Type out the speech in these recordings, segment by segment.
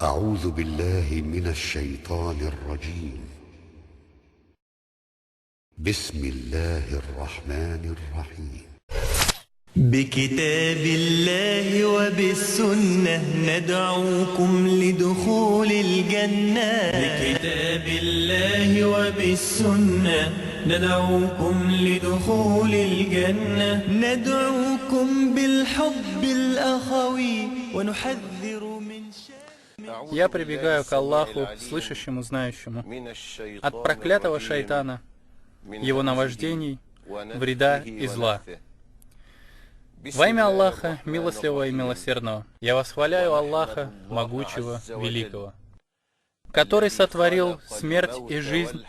أعوذ بالله من الشيطان الرجيم. بسم الله الرحمن الرحيم. بكتاب الله وبالسنة ندعوكم لدخول الجنة. بكتاب الله وبالسنة ندعوكم لدخول الجنة. ندعوكم بالحب الأخوي ونحذر من Я прибегаю к Аллаху, слышащему, знающему, от проклятого шайтана, его наваждений, вреда и зла. Во имя Аллаха, милостливого и милосердного, я восхваляю Аллаха, могучего, великого, который сотворил смерть и жизнь,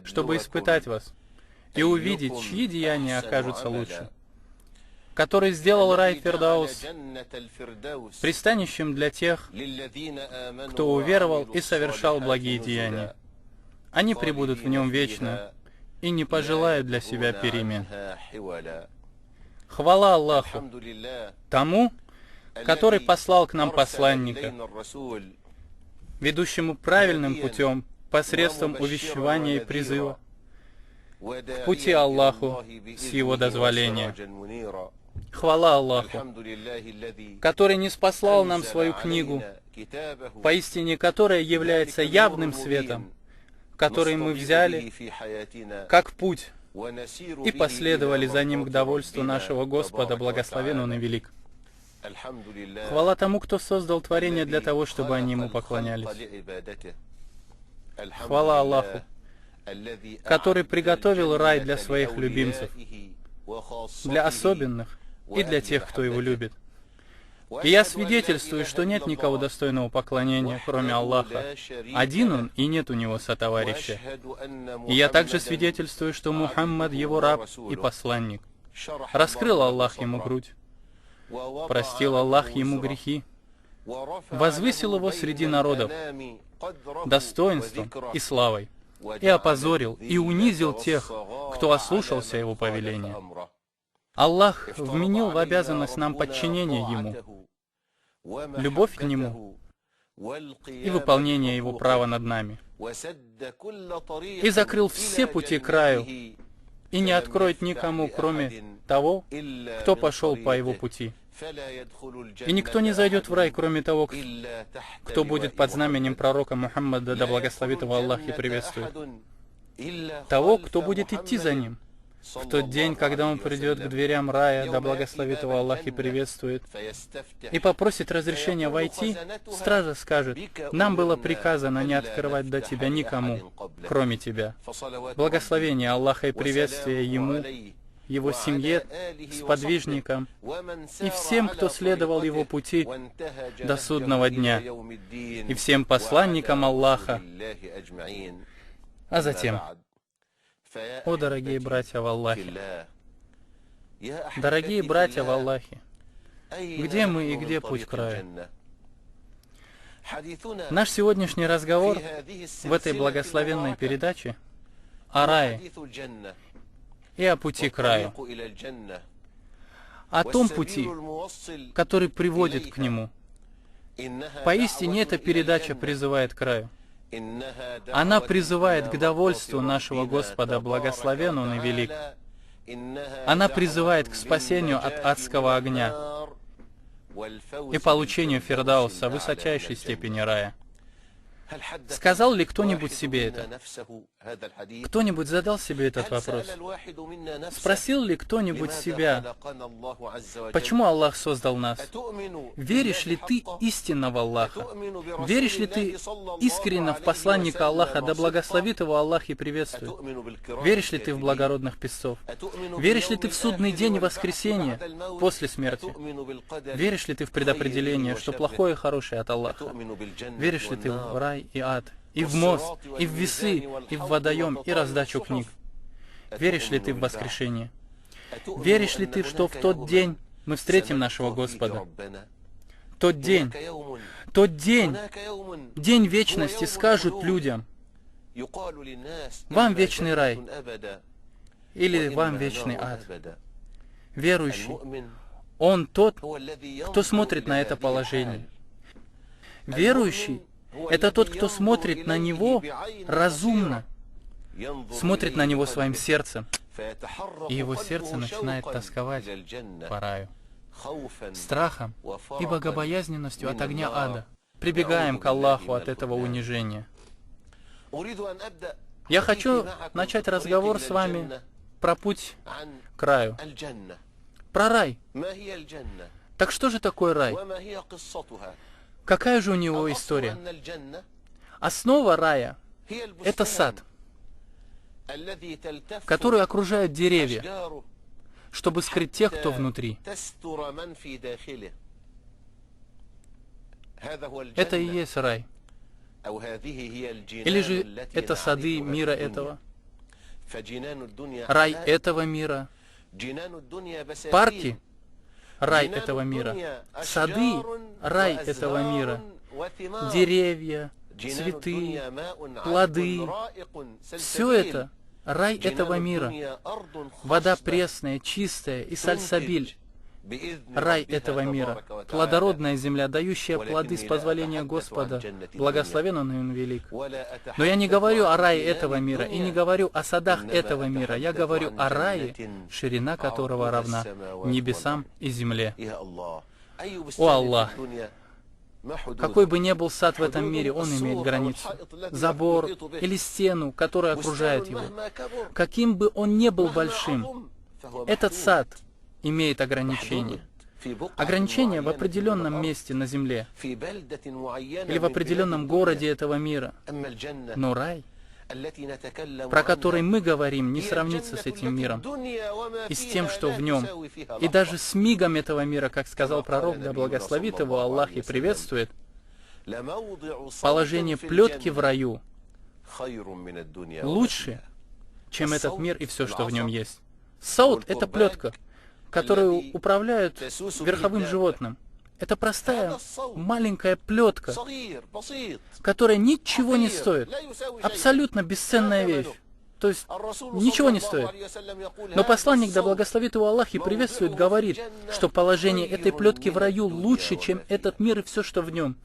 чтобы испытать вас и увидеть, чьи деяния окажутся лучше, который сделал рай Фирдаус пристанищем для тех, кто уверовал и совершал благие деяния. Они пребудут в нем вечно и не пожелают для себя перемен. Хвала Аллаху, тому, который послал к нам посланника, ведущему правильным путем посредством увещевания и призыва, в пути Аллаху с его дозволения. Хвала Аллаху, который ниспослал нам свою книгу, поистине которая является явным светом, который мы взяли как путь и последовали за ним к довольству нашего Господа, благословен Он и велик. Хвала тому, кто создал творение для того, чтобы они ему поклонялись. Хвала Аллаху, который приготовил рай для своих любимцев, для особенных и для тех, кто его любит. И я свидетельствую, что нет никого достойного поклонения, кроме Аллаха. Один Он, и нет у Него сотоварища. И я также свидетельствую, что Мухаммад Его раб и посланник. Раскрыл Аллах Ему грудь, простил Аллах Ему грехи, возвысил Его среди народов достоинством и славой, и опозорил, и унизил тех, кто ослушался Его повеления. Аллах вменил в обязанность нам подчинение Ему, любовь к Нему и выполнение Его права над нами, и закрыл все пути к раю, и не откроет никому, кроме того, кто пошел по Его пути. И никто не зайдет в рай, кроме того, кто будет под знаменем пророка Мухаммада, да благословит его Аллах и приветствует. Того, кто будет идти за ним. В тот день, когда он придет к дверям рая, да благословит его Аллах и приветствует, и попросит разрешения войти, стража скажет: нам было приказано не открывать до тебя никому, кроме тебя. Благословение Аллаха и приветствие ему, его семье, сподвижникам и всем, кто следовал его пути до судного дня, и всем посланникам Аллаха. А затем: о, дорогие братья в Аллахе! Дорогие братья в Аллахе! Где мы и где путь к раю? Наш сегодняшний разговор в этой благословенной передаче о рае и о пути к раю, о том пути, который приводит к нему. Поистине эта передача призывает к раю. Она призывает к довольству нашего Господа, благословен Он и велик. Она призывает к спасению от адского огня и получению Фирдауса, высочайшей степени рая. Сказал ли кто-нибудь себе это? Кто-нибудь задал себе этот вопрос? Спросил ли кто-нибудь себя, почему Аллах создал нас? Веришь ли ты истинно в Аллаха? Веришь ли ты искренне в посланника Аллаха, да благословит его Аллах и приветствует? Веришь ли ты в благородных писцов? Веришь ли ты в судный день и воскресенье после смерти? Веришь ли ты в предопределение, что плохое и хорошее от Аллаха? Веришь ли ты в рай и ад, и в мост, и в весы, и в водоем, и раздачу книг? Веришь ли ты в воскрешение? Веришь ли ты, что в тот день мы встретим нашего Господа? Тот день, день вечности, скажут людям: вам вечный рай или вам вечный ад. Верующий, он тот, кто смотрит на это положение Верующий — это тот, кто смотрит на него разумно, смотрит на него своим сердцем, и его сердце начинает тосковать по раю. Страхом и богобоязненностью от огня ада прибегаем к Аллаху от этого унижения. Я хочу начать разговор с вами про путь к раю, про рай. Так что же такое рай? Какая же у него история? Основа рая — это сад, который окружают деревья, чтобы скрыть тех, кто внутри. Это и есть рай. Или же это сады мира этого, рай этого мира, парки, рай этого мира, сады, рай этого мира, деревья, цветы, плоды, все это рай этого мира, вода пресная, чистая и сальсабиль, рай этого мира, плодородная земля, дающая плоды с позволения Господа, благословен Он и Он велик. Но я не говорю о рае этого мира и не говорю о садах этого мира, я говорю о рае, ширина которого равна небесам и земле. О Аллах! Какой бы ни был сад в этом мире, он имеет границу, забор или стену, которая окружает его. Каким бы он ни был большим, этот сад имеет ограничения. Ограничения в определенном месте на земле или в определенном городе этого мира. Но рай, про который мы говорим, не сравнится с этим миром и с тем, что в нем, и даже с мигом этого мира, как сказал пророк, да благословит его Аллах и приветствует. Положение плетки в раю лучше, чем этот мир и все, что в нем есть. Сауд — это плетка, которую управляют верховым животным. Это простая, маленькая плетка, которая ничего не стоит. Абсолютно бесценная вещь. То есть, ничего не стоит. Но посланник, да благословит его Аллах и приветствует, говорит, что положение этой плетки в раю лучше, чем этот мир и все, что в нем.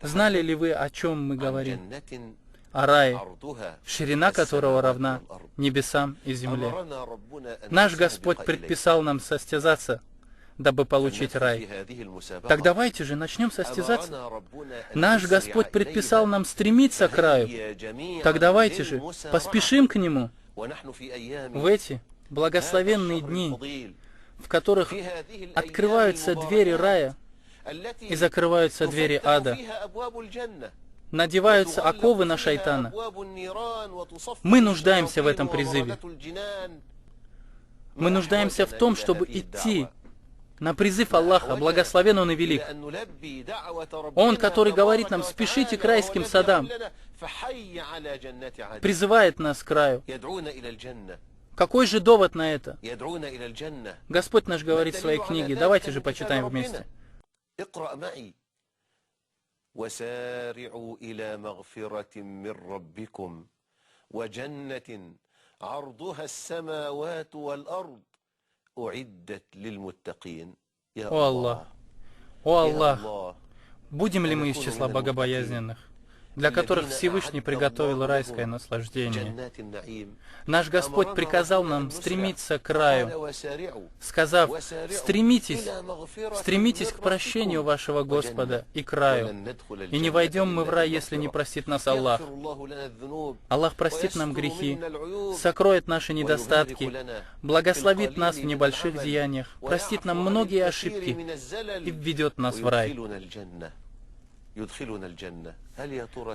Знали ли вы, о чем мы говорим? О рае, ширина которого равна небесам и земле. Наш Господь предписал нам состязаться, дабы получить рай. Так давайте же начнем состязаться. Наш Господь предписал нам стремиться к раю. Так давайте же поспешим к Нему в эти благословенные дни, в которых открываются двери рая и закрываются двери ада. Надеваются оковы на шайтана. Мы нуждаемся в этом призыве. Мы нуждаемся в том, чтобы идти на призыв Аллаха, благословен Он и велик. Он, который говорит нам, спешите к райским садам, призывает нас к раю. Какой же довод на это? Господь наш говорит в своей книге, давайте же почитаем вместе. وسارعوا إلى مغفرة من ربكم وجنة عرضها السماوات والأرض أعدت للمتقين. О Аллах! О Аллах! Будем ли мы из числа богобоязненных, для которых Всевышний приготовил райское наслаждение? Наш Господь приказал нам стремиться к раю, сказав, стремитесь к прощению вашего Господа и к раю. И не войдем мы в рай, если не простит нас Аллах. Аллах простит нам грехи, сокроет наши недостатки, благословит нас в небольших деяниях, простит нам многие ошибки и введет нас в рай.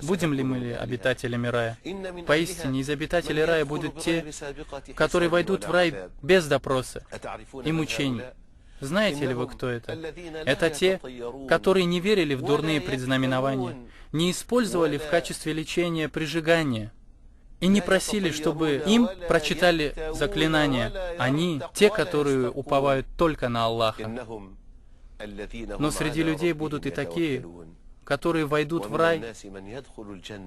Будем ли мы обитателями рая? Поистине, из обитателей рая будут те, которые войдут в рай без допроса и мучений. Знаете ли вы, кто это? Это те, которые не верили в дурные предзнаменования, не использовали в качестве лечения прижигание и не просили, чтобы им прочитали заклинания. Они те, которые уповают только на Аллаха. Но среди людей будут и такие, которые войдут в рай,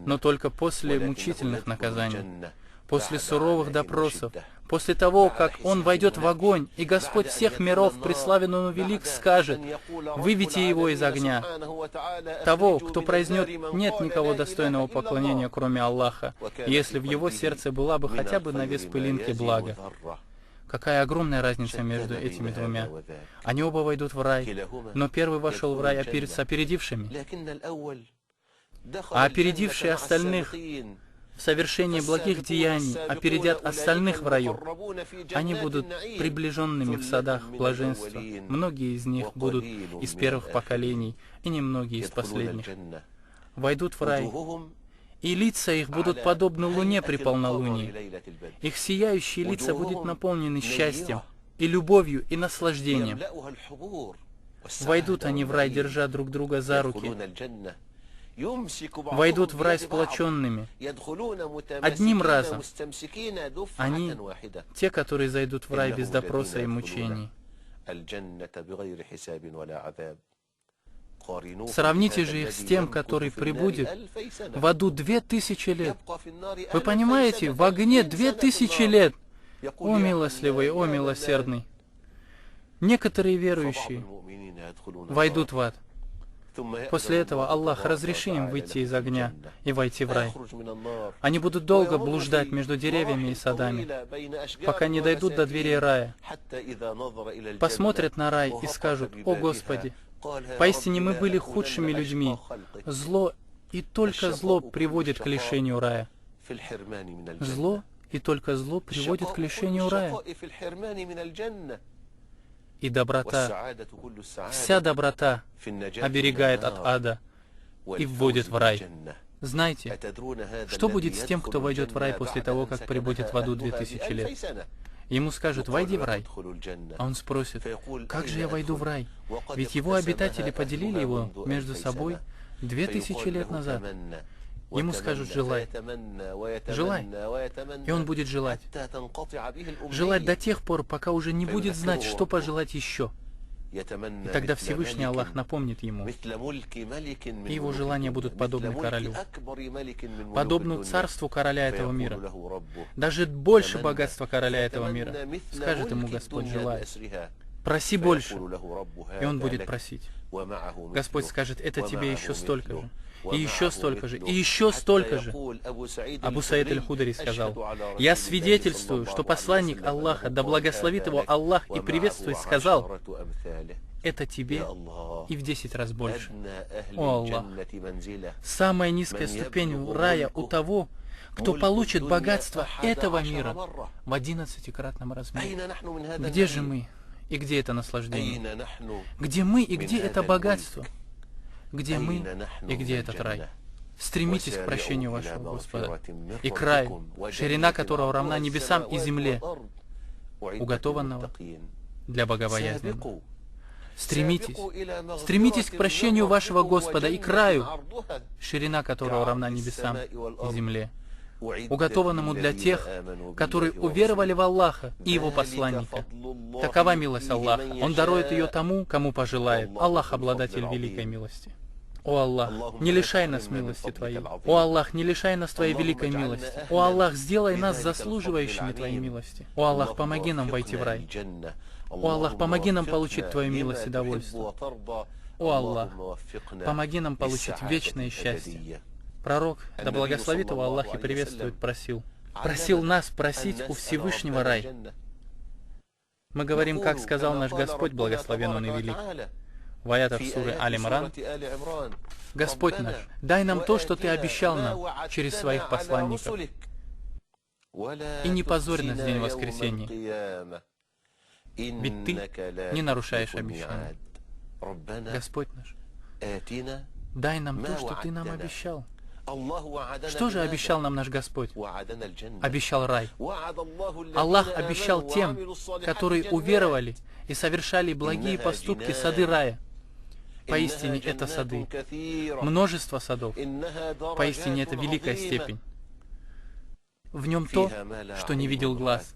но только после мучительных наказаний, после суровых допросов, после того, как он войдет в огонь, и Господь всех миров, преславен он велик, скажет: «Выведите его из огня». Того, кто произнет: «Нет никого достойного поклонения, кроме Аллаха», если в его сердце была бы хотя бы на вес пылинки блага. Какая огромная разница между этими двумя. Они оба войдут в рай, но первый вошел в рай с опередившими, а опередившие остальных в совершении благих деяний опередят остальных в раю. Они будут приближенными в садах блаженства. Многие из них будут из первых поколений, и немногие из последних. Войдут в рай, и лица их будут подобны луне при полнолунии. Их сияющие лица будут наполнены счастьем, и любовью, и наслаждением. Войдут они в рай, держа друг друга за руки. Войдут в рай сплоченными, одним разом. Они, те, которые зайдут в рай без допроса и мучений. Сравните же их с тем, который прибудет в аду 2000 лет. Вы понимаете, в огне 2000 лет. О милостливый, о милосердный. Некоторые верующие войдут в ад. После этого Аллах разрешит им выйти из огня и войти в рай. Они будут долго блуждать между деревьями и садами, пока не дойдут до дверей рая. Посмотрят на рай и скажут: «О Господи, поистине мы были худшими людьми. Зло и только зло приводит к лишению рая». Зло и только зло приводит к лишению рая. И доброта, вся доброта оберегает от ада и вводит в рай. Знаете, что будет с тем, кто войдет в рай после того, как прибудет в аду 2000 лет? Ему скажут: «Войди в рай». А он спросит: «Как же я войду в рай? Ведь его обитатели поделили его между собой 2000 лет назад». Ему скажут: «Желай, желай». И он будет желать. Желать до тех пор, пока уже не будет знать, что пожелать еще. И тогда Всевышний Аллах напомнит ему. И его желания будут подобны королю, подобно царству короля этого мира. Даже больше богатства короля этого мира. Скажет ему Господь: «Желай, проси больше». И он будет просить. Господь скажет: «Это тебе еще столько же, и еще столько же, и еще столько же». Абу Саид аль-Худри сказал: «Я свидетельствую, что посланник Аллаха, да благословит его Аллах и приветствует, сказал: это тебе и в 10 раз больше». О Аллах! Самая низкая ступень рая у того, кто получит богатство этого мира в 11-кратном размере. Где же мы? И где это наслаждение? Где мы и где это богатство? Где мы и где этот рай? Стремитесь к прощению вашего Господа и к раю, ширина которого равна небесам и земле, уготованного для богобоязненных. Стремитесь к прощению вашего Господа и к раю, ширина которого равна небесам и земле, уготованному для тех, которые уверовали в Аллаха и Его посланника. Такова милость Аллаха. Он дарует ее тому, кому пожелает. Аллах — обладатель великой милости. О Аллах, не лишай нас милости Твоей. О Аллах, не лишай нас Твоей великой милости. О Аллах, сделай нас заслуживающими Твоей милости. О Аллах, помоги нам войти в рай. О Аллах, помоги нам получить Твою милость и довольство. О Аллах, помоги нам получить вечное счастье. Пророк, да благословит его Аллах и приветствует, просил нас просить у Всевышнего рай. Мы говорим, как сказал наш Господь, благословен Он и велик, в аятах суры Аль-Имран: «Господь наш, дай нам то, что Ты обещал нам через своих посланников, и не позорь нас в день воскресения, ведь Ты не нарушаешь обещания». Господь наш, дай нам то, что Ты нам обещал. Что же обещал нам наш Господь? Обещал рай. Аллах обещал тем, которые уверовали и совершали благие поступки, сады рая. Поистине это сады. Множество садов. Поистине это великая степень. В нем то, что не видел глаз,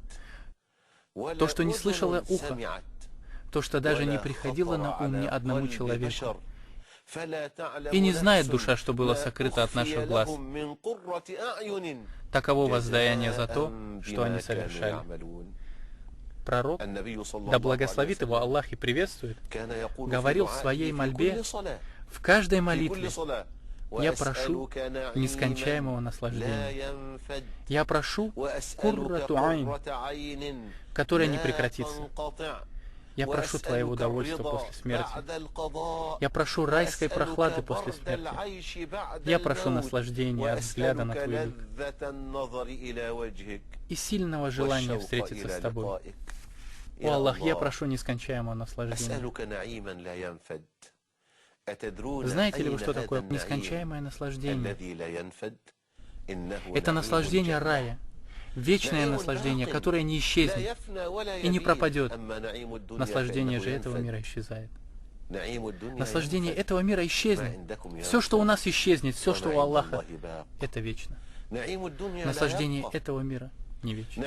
то, что не слышало ухо, то, что даже не приходило на ум ни одному человеку. И не знает душа, что было сокрыто от наших глаз. Таково воздаяние за то, что они совершали. Пророк, да благословит его Аллах и приветствует, говорил в своей мольбе, в каждой молитве: «Я прошу нескончаемого наслаждения. Я прошу куррату айн, которая не прекратится. Я прошу Твоего удовольствия после смерти. Я прошу райской прохлады после смерти. Я прошу наслаждения от взгляда на Твой лик и сильного желания встретиться с Тобой. О Аллах, я прошу нескончаемого наслаждения». Знаете ли вы, что такое нескончаемое наслаждение? Это наслаждение рая, вечное наслаждение, которое не исчезнет и не пропадет. Наслаждение же этого мира исчезает. Наслаждение этого мира исчезнет. Все, что у нас исчезнет, все, что у Аллаха, это вечно. Наслаждение этого мира не вечно.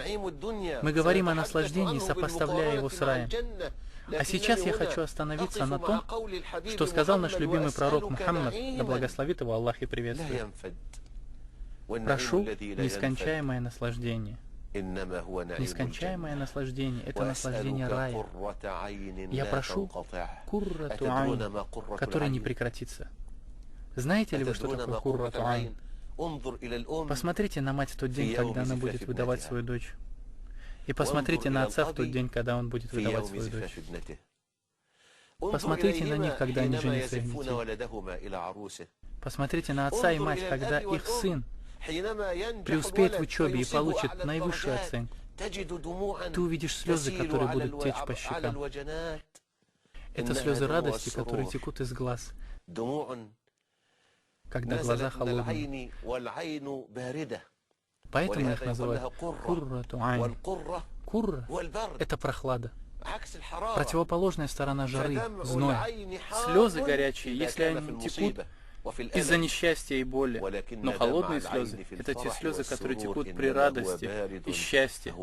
Мы говорим о наслаждении, сопоставляя его с раем. А сейчас я хочу остановиться на том, что сказал наш любимый пророк Мухаммад, да благословит его Аллах и приветствует. Прошу нескончаемое наслаждение. Нескончаемое наслаждение — это наслаждение рая. Я прошу куррату айн, которая не прекратится. Знаете ли вы, что такое куррату айн? Посмотрите на мать в тот день, когда она будет выдавать свою дочь. И посмотрите на отца в тот день, когда он будет выдавать свою дочь. Посмотрите на них, когда они женят своих детей. Посмотрите на отца и мать, когда их сын преуспеет в учебе и получит наивысшую оценку. Ты увидишь слезы, которые будут течь по щекам. Это слезы радости, которые текут из глаз, когда глаза холодные. Поэтому их называют куррату айн. Курра — это прохлада. Противоположная сторона жары, зноя. Слезы горячие, если они текут из-за несчастья и боли. Но холодные слезы — это те слезы, которые текут при радости и счастье.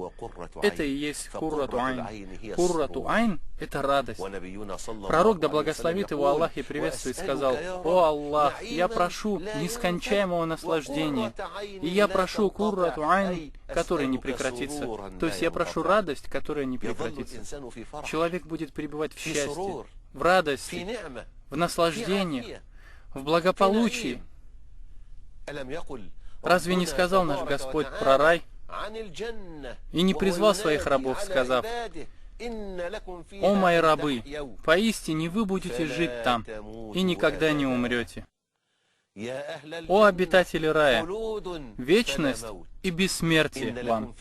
Это и есть куррату айн. Куррату айн — это радость. Пророк, да благословит его Аллах и приветствует, сказал: «О Аллах, я прошу нескончаемого наслаждения, и я прошу куррату айн, которая не прекратится». То есть я прошу радость, которая не прекратится. Человек будет пребывать в счастье, в радости, в наслаждении, в благополучии. Разве не сказал наш Господь про рай и не призвал своих рабов, сказав: «О мои рабы, поистине вы будете жить там и никогда не умрете». О обитатели рая, вечность и бессмертие вам.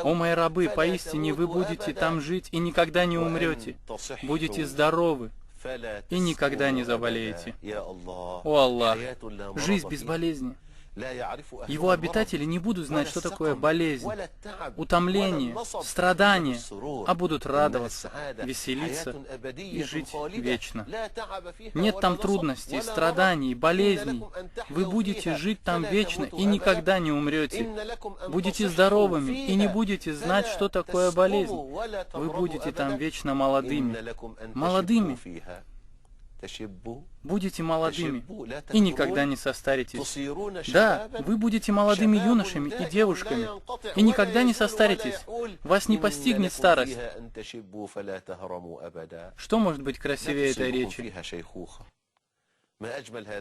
О мои рабы, поистине вы будете там жить и никогда не умрете, будете здоровы и никогда не заболеете. О Аллах, жизнь без болезни. Его обитатели не будут знать, что такое болезнь, утомление, страдание, а будут радоваться, веселиться и жить вечно. Нет там трудностей, страданий, болезней. Вы будете жить там вечно и никогда не умрете. Будете здоровыми и не будете знать, что такое болезнь. Вы будете там вечно молодыми. Молодыми. Будете молодыми и никогда не состаритесь. Да, вы будете молодыми юношами и девушками и никогда не состаритесь. Вас не постигнет старость. Что может быть красивее этой речи?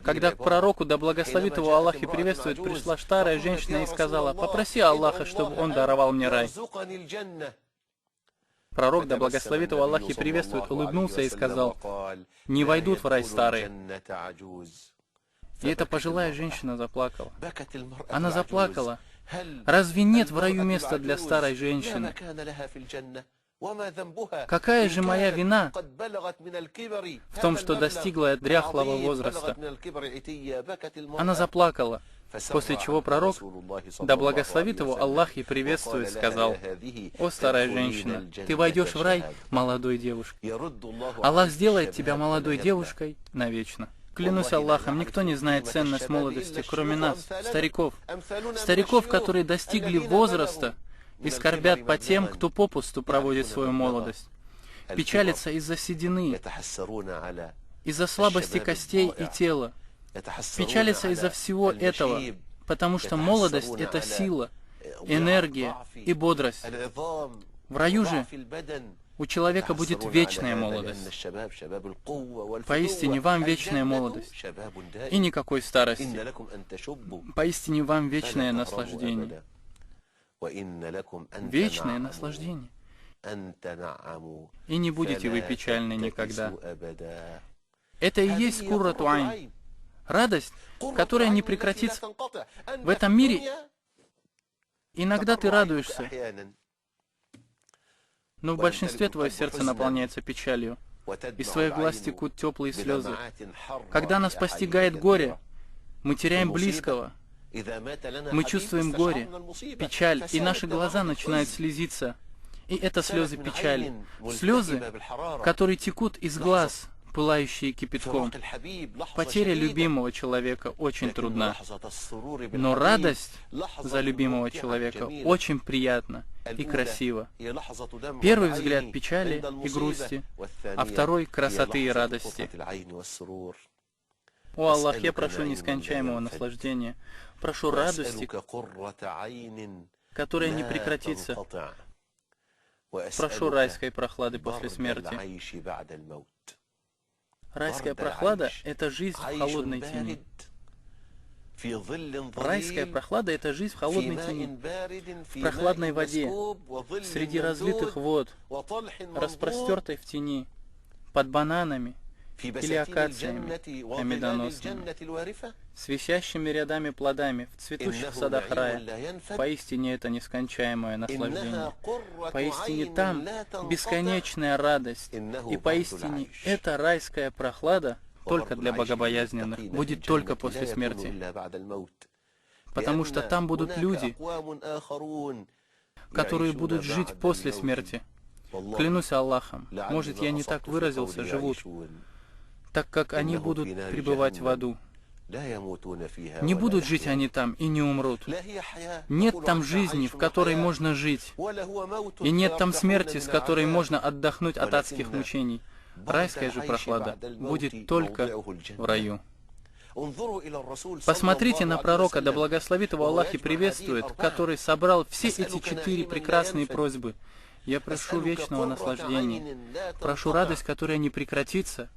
Когда к пророку, да благословит его Аллах и приветствует, пришла старая женщина и сказала: «Попроси Аллаха, чтобы он даровал мне рай». Пророк, да благословит его Аллах и приветствует, улыбнулся и сказал: «Не войдут в рай старые». И эта пожилая женщина заплакала. Она заплакала. Разве нет в раю места для старой женщины? Какая же моя вина в том, что достигла дряхлого возраста? Она заплакала. После чего пророк, да благословит его Аллах и приветствует, сказал: «О старая женщина, ты войдешь в рай молодой девушкой. Аллах сделает тебя молодой девушкой навечно». Клянусь Аллахом, никто не знает ценность молодости, кроме нас, стариков. Стариков, которые достигли возраста и скорбят по тем, кто попусту проводит свою молодость. Печалятся из-за седины. из-за слабости костей и тела, печалятся из-за всего этого, потому что молодость — это сила, энергия и бодрость. В раю же у человека будет вечная молодость. Поистине вам вечная молодость, и никакой старости. Поистине вам вечное наслаждение. Вечное наслаждение. И не будете вы печальны никогда. Это и есть куррату айн. Радость, которая не прекратится. В этом мире иногда ты радуешься, но в большинстве твое сердце наполняется печалью. Из твоих глаз текут теплые слезы. Когда нас постигает горе, мы теряем близкого. Мы чувствуем горе, печаль, и наши глаза начинают слезиться. И это слезы печали. Слезы, которые текут из глаз, пылающие кипятком. Потеря любимого человека очень трудна. Но радость за любимого человека очень приятна и красива. Первый взгляд печали и грусти, а второй — красоты и радости. О Аллах, я прошу нескончаемого наслаждения, прошу радости, которая не прекратится. Прошу райской прохлады после смерти. Райская прохлада — это жизнь в холодной тени. Райская прохлада — это жизнь в холодной тени, в прохладной воде, среди разлитых вод, распростертой в тени, под бананами или акациями медоносными, с висящими рядами плодами в цветущих садах рая. Поистине это нескончаемое наслаждение. Поистине там бесконечная радость. И поистине эта райская прохлада только для богобоязненных, будет только после смерти. Потому что там будут люди, которые будут жить после смерти. Клянусь Аллахом, может, я не так выразился, живут, так как они будут пребывать в аду. Не будут жить они там и не умрут. Нет там жизни, в которой можно жить. И нет там смерти, с которой можно отдохнуть от адских мучений. Райская же прохлада будет только в раю. Посмотрите на пророка, да благословит его Аллах и приветствует, который собрал все эти 4 прекрасные просьбы. Я прошу вечного наслаждения, прошу радость, которая не прекратится,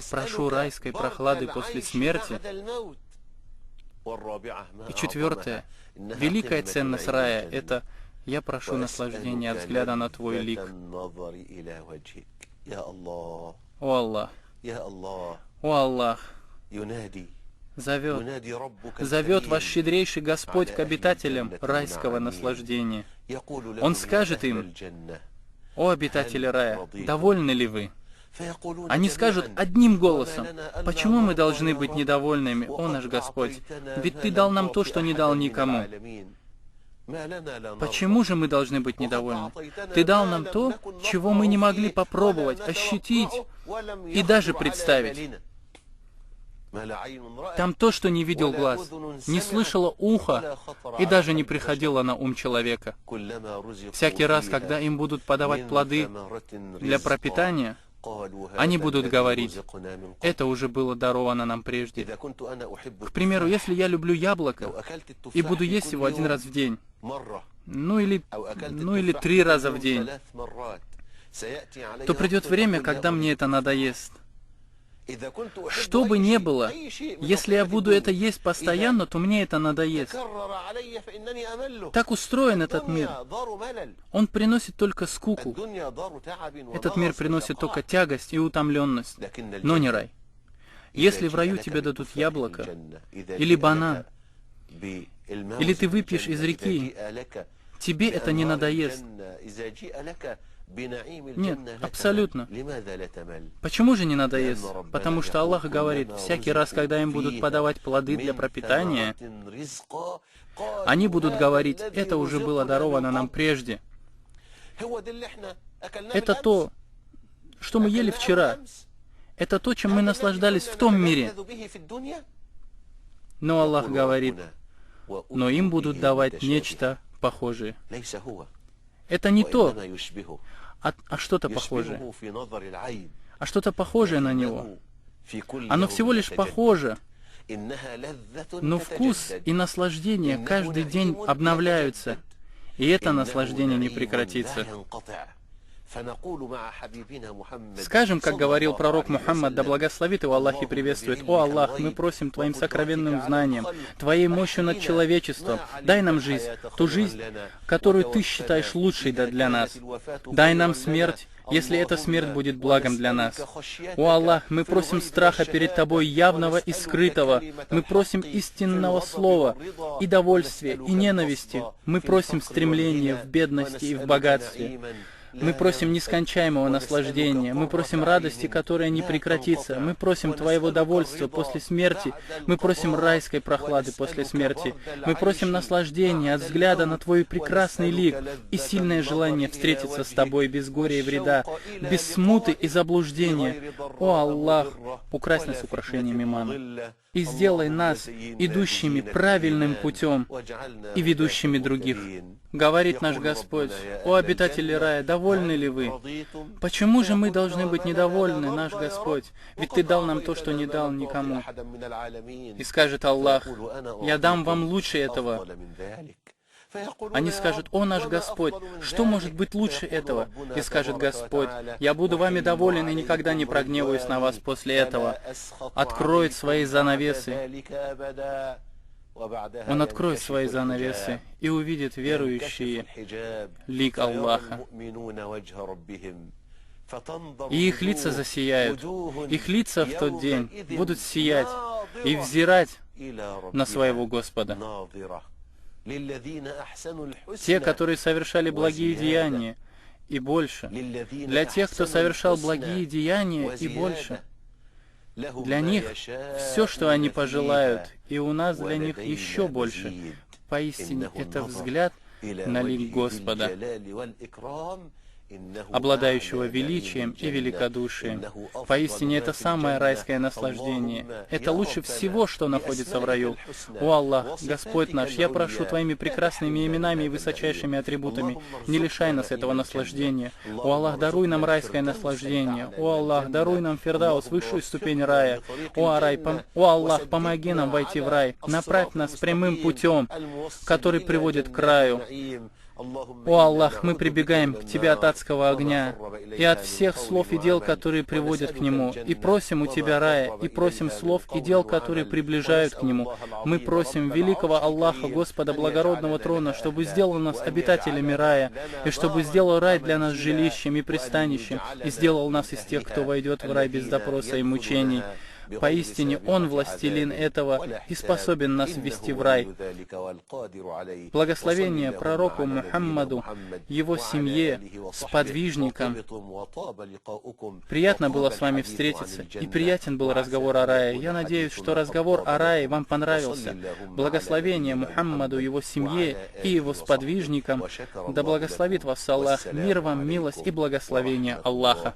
прошу райской прохлады после смерти. И 4. Великая ценность рая — это я прошу наслаждения от взгляда на Твой лик. О Аллах! О Аллах! Зовет ваш щедрейший Господь к обитателям райского наслаждения. Он скажет им: «О обитатели рая, довольны ли вы?» Они скажут одним голосом: «Почему мы должны быть недовольными, о наш Господь? Ведь Ты дал нам то, что не дал никому». Почему же мы должны быть недовольны? Ты дал нам то, чего мы не могли попробовать, ощутить и даже представить. Там то, что не видел глаз, не слышало ухо и даже не приходило на ум человека. Всякий раз, когда им будут подавать плоды для пропитания, они будут говорить: это уже было даровано нам прежде. К примеру, если я люблю яблоко и буду есть его 1 раз в день, ну или 3 раза в день, то придет время, когда мне это надоест. Что бы ни было, если я буду это есть постоянно, то мне это надоест. Так устроен этот мир. Он приносит только скуку. Этот мир приносит только тягость и утомленность, но не рай. Если в раю тебе дадут яблоко или банан, или ты выпьешь из реки, тебе это не надоест. Нет, абсолютно. Почему же не надоест? Потому что Аллах говорит: всякий раз, когда им будут подавать плоды для пропитания, они будут говорить: это уже было даровано нам прежде. Это то, что мы ели вчера. Это то, чем мы наслаждались в том мире. Но Аллах говорит: но им будут давать нечто похожее. Это не то, а что-то похожее. А что-то похожее на него. Оно всего лишь похоже, إنها لذة но вкус تتجدد. и наслаждение إنه каждый день نعيم обновляются, يتجدد. и это إنه наслаждение не نعيم прекратится. لا ينقطع. فنقول مع حبيبنا محمد Скажем, как صلى говорил الله пророк عليه Мухаммад, да وسلم: благословит его Аллах и приветствует: «О Аллах, мы просим Твоим сокровенным знанием, Твоей мощью над человечеством, дай нам жизнь, ту жизнь, которую Ты считаешь лучшей для нас. Дай нам смерть, если эта смерть будет благом для нас. О Аллах, мы просим страха перед Тобой явного и скрытого. Мы просим истинного слова и довольствия, и ненависти. Мы просим стремления в бедности и в богатстве. Мы просим нескончаемого наслаждения, мы просим радости, которая не прекратится, мы просим Твоего довольства после смерти, мы просим райской прохлады после смерти, мы просим наслаждения от взгляда на Твой прекрасный лик и сильное желание встретиться с Тобой без горя и вреда, без смуты и заблуждения. О Аллах, укрась нас украшением имана и сделай нас идущими правильным путем и ведущими других. Говорит наш Господь: «О обитатели рая, довольны ли вы? Почему же мы должны быть недовольны, наш Господь? Ведь Ты дал нам то, что не дал никому». И скажет Аллах: «Я дам вам лучше этого». Они скажут: «О наш Господь, что может быть лучше этого?» И скажет Господь: «Я буду вами доволен и никогда не прогневаюсь на вас после этого». Откроет свои занавесы. Он откроет свои занавесы и увидит верующие лик Аллаха. И их лица засияют. Их лица в тот день будут сиять и взирать на своего Господа. Те, которые совершали благие деяния, и больше. Для тех, кто совершал благие деяния, и больше. Для них все, что они пожелают, и у нас для них еще больше. Поистине, это взгляд на лик Господа, обладающего величием и великодушием. Поистине, это самое райское наслаждение. Это лучше всего, что находится в раю. О Аллах, Господь наш, я прошу Твоими прекрасными именами и высочайшими атрибутами, не лишай нас этого наслаждения. О Аллах, даруй нам райское наслаждение. О Аллах, даруй нам фирдаус, высшую ступень рая. О Аллах, помоги нам войти в рай. Направь нас прямым путем, который приводит к раю. О Аллах, мы прибегаем к Тебе от адского огня и от всех слов и дел, которые приводят к нему, и просим у Тебя рая, и просим слов и дел, которые приближают к нему. Мы просим великого Аллаха, Господа благородного трона, чтобы сделал нас обитателями рая, и чтобы сделал рай для нас жилищем и пристанищем, и сделал нас из тех, кто войдет в рай без допроса и мучений. Поистине, Он властелин этого и способен нас ввести в рай. Благословение пророку Мухаммаду, его семье, сподвижникам. Приятно было с вами встретиться, и приятен был разговор о рае. Я надеюсь, что разговор о рае вам понравился. Благословение Мухаммаду, его семье и его сподвижникам. Да благословит вас Аллах. Мир вам, милость и благословение Аллаха.